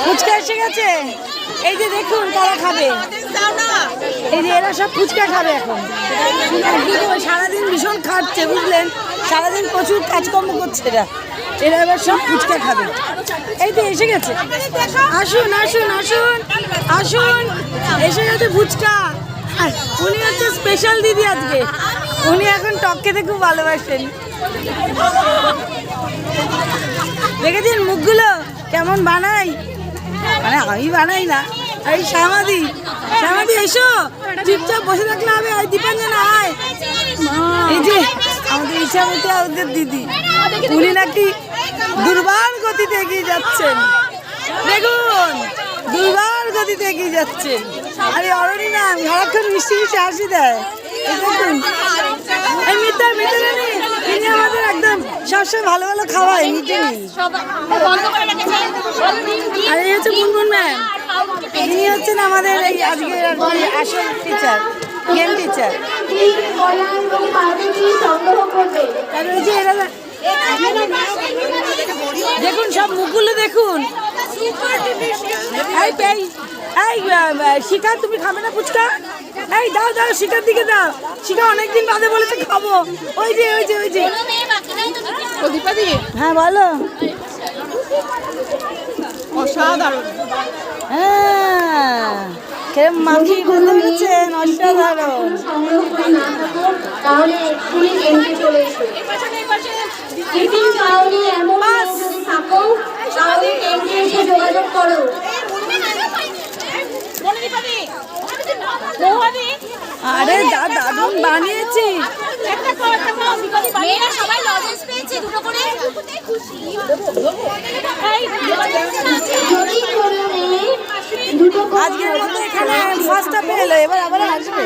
ফুচকা এসে গেছে। এই যে দেখুন কারা খাবে, এই যে এরা সব ফুচকা খাবে এখন। সারাদিন ভীষণ খাচ্ছে বুঝলেন, সারাদিন প্রচুর কাজকর্ম করছে এরা, এরা এবার সব ফুচকা খাবে। এই তো এসে গেছে, আসুন আসুন আসুন আসুন, এসে গেছে ফুচকা। উনি হচ্ছে স্পেশাল দিদি আজকে, উনি এখন টক খেতে খুব ভালোবাসেন। দেখেছেন মুখগুলো কেমন বানাই, মানে আমি বানাই না। এই সামাদি, সামাদি এসো, চুপচাপ বসে থাকলে হবে। ওই দীপাঞ্জনা আয়। এই যে আমাদের ইচ্ছামতি আমাদের দিদি, উনি নাকি দুর্বার গতিতে এগিয়ে যাচ্ছেন, দেখুন দুর্বার গতিতে এগিয়ে যাচ্ছেন। আরে অরণি না সারাক্ষণ মিষ্টি মিষ্টি হাসি দেয়। দেখুন এই মিতা মিতারানি, তিনি আমাদের একদম সবসময় ভালো ভালো খাওয়ায় মিটে। আর এই হচ্ছে গুনগুন ম্যাম, ইনি হচ্ছেন আমাদের এই আজকের আসল টিচার, গেম টিচার। দেখুন সব মুখগুলো দেখুন। এই শিখা তুমি খাবে না ফুচকা? এই দাও দাও, শিখার দিকে দাও। শিখা অনেকদিন বাদে বলেছে খাবো। ওই যে ওই যে ওই যে, হ্যাঁ বলো। অসাধারণ, হ্যাঁ কেরম মাখি বলতে পেরেছেন, অসাধারণ। তাহলে এক্ষুনি কেন্দ্রে চলে এসো। টিফিন খাওনি এমন যদি থাকো তাহলে কেন্দ্রে এসে যোগাযোগ করো। আরে দারুণ বানিয়েছি। আজকের মতো এখানে ফার্স্টটা পেলো, এবার আবার আসবে।